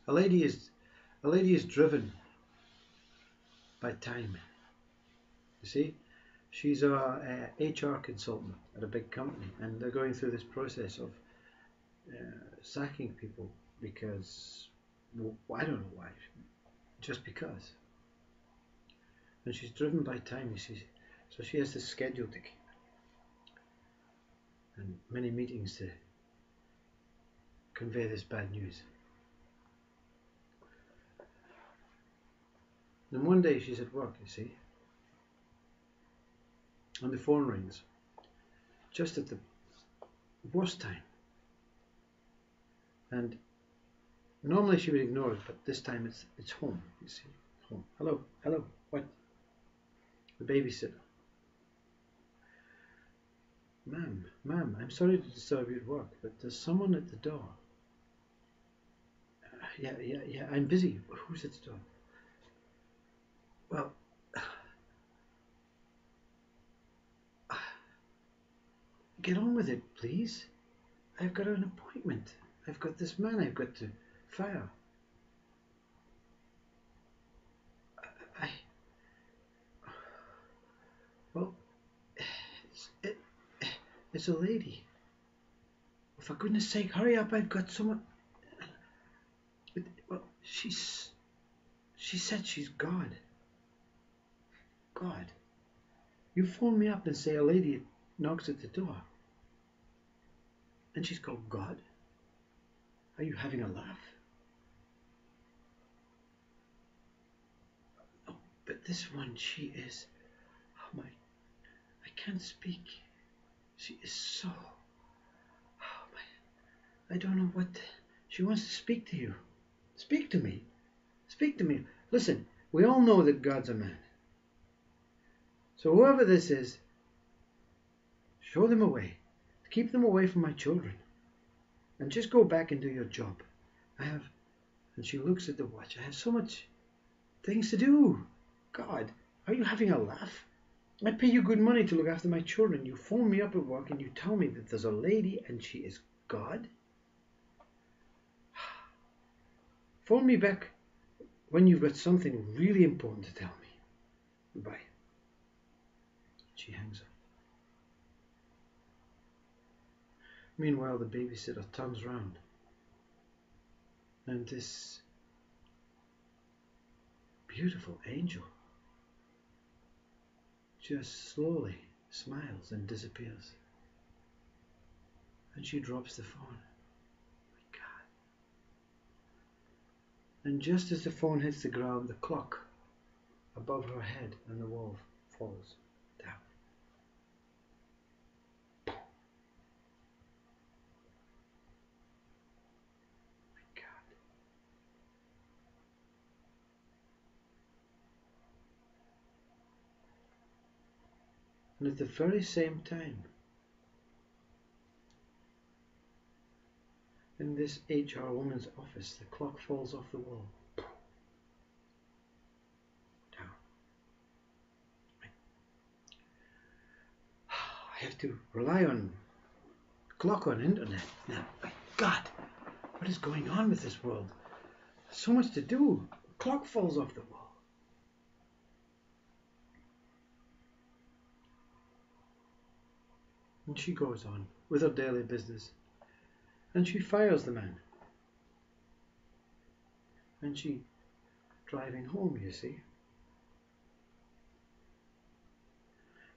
A lady is driven by time. You see, she's a HR consultant at a big company, and they're going through this process of sacking people because, well, I don't know why, just because. And she's driven by time, you see, so she has this schedule to keep and many meetings to convey this bad news. And one day she's at work, you see, and the phone rings just at the worst time. And normally she would ignore it, but this time it's home, you see. Home. Hello, hello, what? The babysitter. Ma'am, I'm sorry to disturb you at work, but there's someone at the door. Yeah, I'm busy. Who's at the door? Well, get on with it, please. I've got an appointment. I've got this man I've got to fire. Well, it's a lady. For goodness sake, hurry up, I've got someone. Well, she said she's God. God. You phone me up and say a lady knocks at the door. And she's called God? Are you having a laugh? Oh, but this one, she is... Oh my... I can't speak. She is so... Oh my... I don't know what... She wants to speak to you. Speak to me. Speak to me. Listen, we all know that God's a man. So whoever this is, show them a way. Keep them away from my children. And just go back and do your job. And she looks at the watch. I have so much things to do. God, are you having a laugh? I pay you good money to look after my children. You phone me up at work and you tell me that there's a lady and she is God? Phone me back when you've got something really important to tell me. Goodbye. She hangs up. Meanwhile, the babysitter turns round and this beautiful angel just slowly smiles and disappears. And she drops the phone. My God. And just as the phone hits the ground, the clock above her head and the wall falls down. My God. And at the very same time, in this HR woman's office, the clock falls off the wall. Down. I have to rely on clock on internet now. My God, what is going on with this world? There's so much to do. The clock falls off the wall. And she goes on with her daily business. And she fires the man. And she driving home, you see.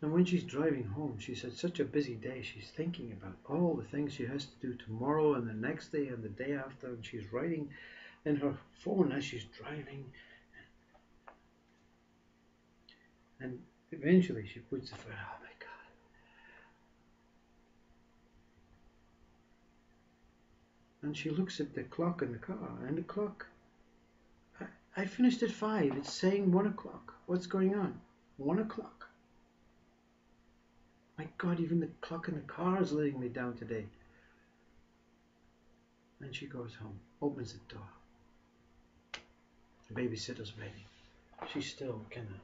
And when she's driving home, she's had such a busy day. She's thinking about all the things she has to do tomorrow and the next day and the day after. And she's writing in her phone as she's driving. And eventually she puts the phone, oh my God. And she looks at the clock in the car, and the clock, I finished at 5. It's saying 1 o'clock. What's going on? 1 o'clock. My God, even the clock in the car is letting me down today. And she goes home, opens the door. The babysitter's waiting. She's still kind of...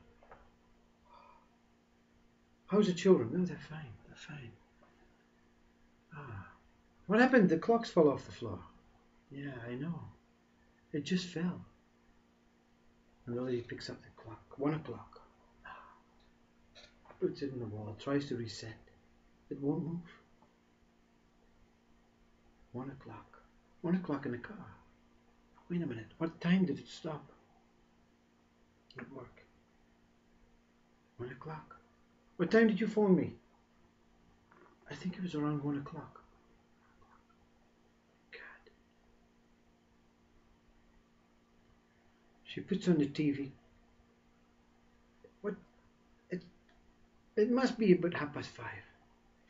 How's the children? No, they're fine. They're fine. Ah. What happened? The clocks fell off the floor. Yeah, I know. It just fell. And the lady picks up the clock. 1 o'clock. Puts it in the wall, tries to reset. It won't move. 1 o'clock. 1 o'clock in the car. Wait a minute, what time did it stop? At work. 1 o'clock. What time did you phone me? I think it was around 1 o'clock. God. She puts on the TV. What? It must be about 5:30.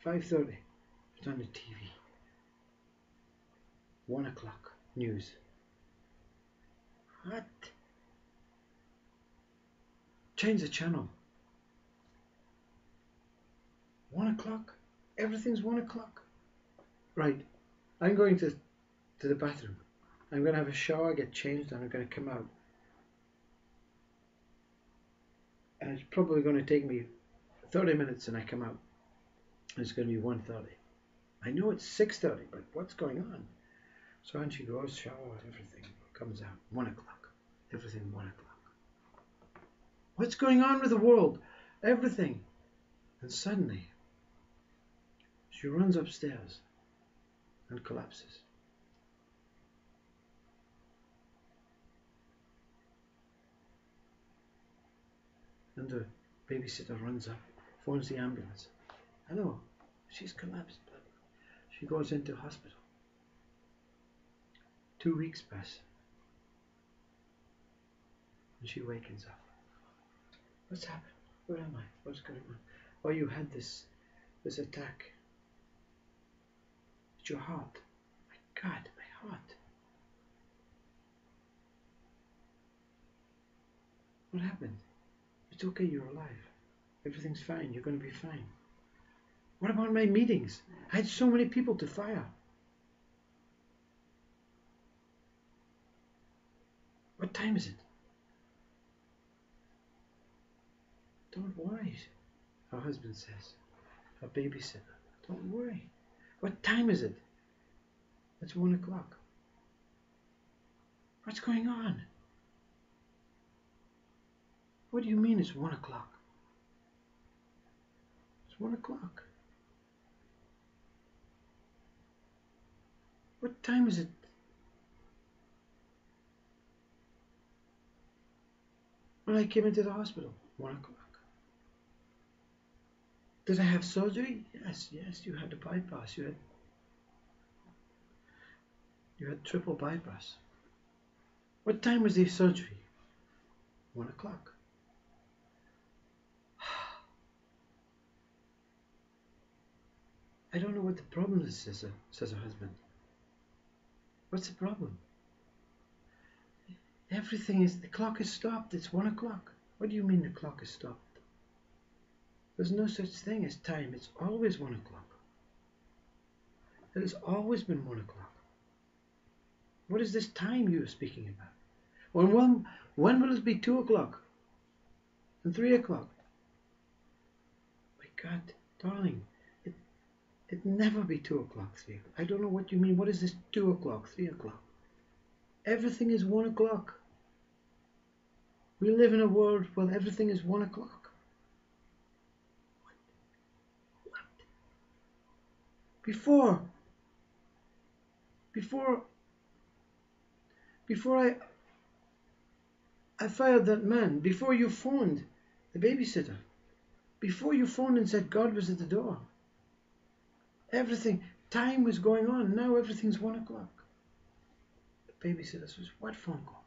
5:30. It's on the TV. 1 o'clock. News. What? Change the channel. 1 o'clock? Everything's 1 o'clock. Right. I'm going to the bathroom. I'm going to have a shower, get changed, and I'm going to come out. And it's probably going to take me 30 minutes and I come out. It's going to be 1:30. I know it's 6:30, but what's going on? So on she goes, shower, everything comes out. 1 o'clock. Everything 1 o'clock. What's going on with the world? Everything. And suddenly, she runs upstairs and collapses. And the babysitter runs up, phones the ambulance. Hello, she's collapsed. She goes into hospital. 2 weeks pass. And she wakens up. What's happened? Where am I? What's going on? Oh, you had this attack. It's your heart. My God, my heart. What happened? It's okay, you're alive. Everything's fine, you're going to be fine. What about my meetings? I had so many people to fire. What time is it? Don't worry, her husband says. Her babysitter. Don't worry. What time is it? It's 1 o'clock. What's going on? What do you mean it's 1 o'clock? It's 1 o'clock. What time is it? When I came into the hospital, 1 o'clock. Did I have surgery? Yes, you had a bypass. You had triple bypass. What time was the surgery? 1 o'clock. I don't know what the problem is, says her husband. What's the problem? The clock is stopped. It's 1 o'clock. What do you mean the clock is stopped? There's no such thing as time. It's always 1 o'clock. It has always been 1 o'clock. What is this time you are speaking about? When will it be 2 o'clock? And 3 o'clock? My God, darling, it never be 2 o'clock, 3 o'clock. I don't know what you mean. What is this 2 o'clock, 3 o'clock? Everything is 1 o'clock. We live in a world where everything is 1 o'clock. What? Before I fired that man, before you phoned the babysitter, before you phoned and said God was at the door, time was going on. Now everything's 1 o'clock. The babysitter says, what phone call?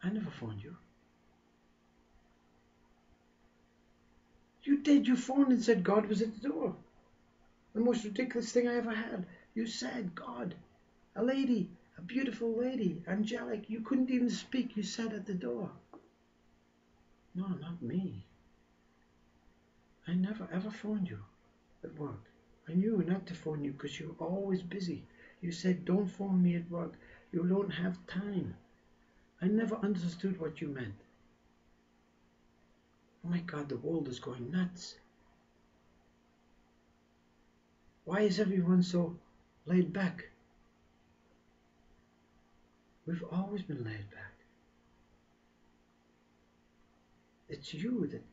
I never phoned you. You did. You phoned and said God was at the door. The most ridiculous thing I ever had. You said God. A lady, a beautiful lady, angelic. You couldn't even speak. You said at the door. No, not me. I never ever phoned you at work. I knew not to phone you because you're always busy. You said, don't phone me at work. You don't have time. I never understood what you meant. Oh my God, the world is going nuts. Why is everyone so laid back? We've always been laid back. It's you that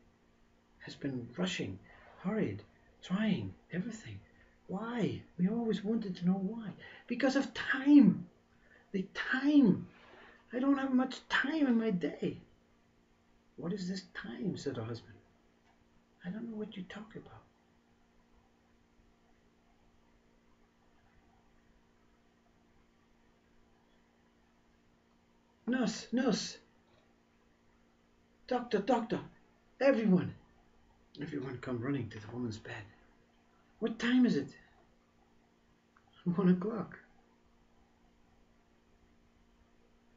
has been rushing, hurried, trying, everything. Why? We always wanted to know why. Because of time. The time. I don't have much time in my day. What is this time? Said her husband. I don't know what you talk about. Nurse, nurse. Doctor, doctor. Everyone. Everyone come running to the woman's bed. What time is it? 1 o'clock.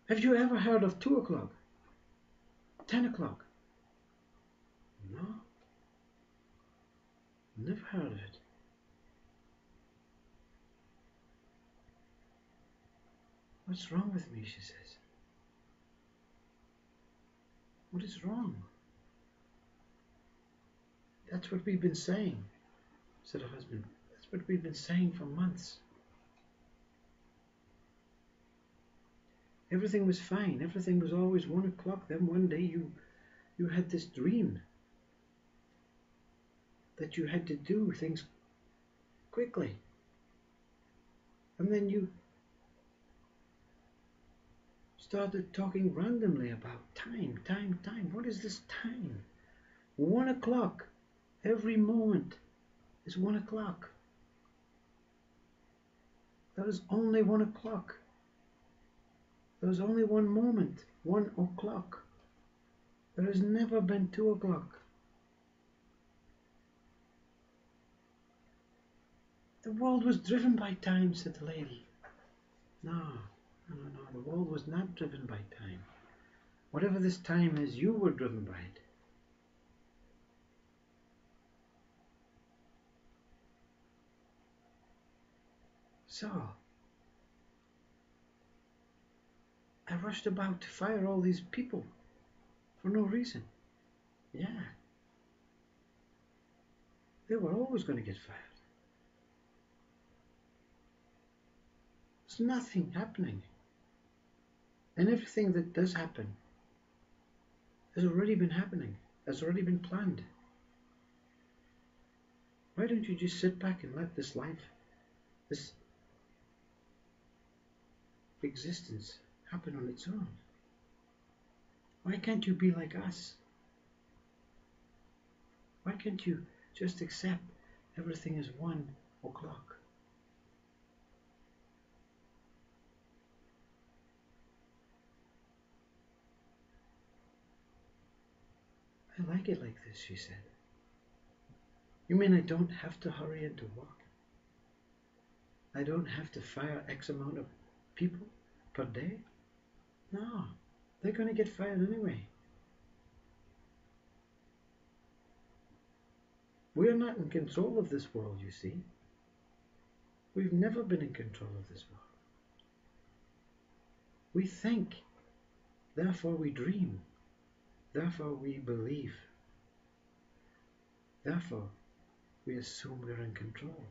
Have you ever heard of 2 o'clock? 10 o'clock? No. Never heard of it. What's wrong with me? She says. What is wrong? That's what we've been saying, said her husband. That's what we've been saying for months. Everything was fine. Everything was always 1 o'clock. Then one day you had this dream that you had to do things quickly. And then you started talking randomly about time, time, time. What is this time? 1 o'clock. Every moment is 1 o'clock. There is only 1 o'clock. There is only one moment, 1 o'clock. There has never been 2 o'clock. The world was driven by time, said the lady. No, no, no, no. The world was not driven by time. Whatever this time is, you were driven by it. So, I rushed about to fire all these people for no reason. Yeah. They were always going to get fired. There's nothing happening. And everything that does happen has already been happening, has already been planned. Why don't you just sit back and let this life, this existence, happen on its own? Why can't you be like us? Why can't you just accept everything is 1 o'clock? I like it like this, she said. You mean I don't have to hurry into work? I don't have to fire X amount of people per day? No, they're going to get fired anyway. We are not in control of this world, you see. We've never been in control of this world. We think, therefore we dream, therefore we believe, therefore we assume we're in control.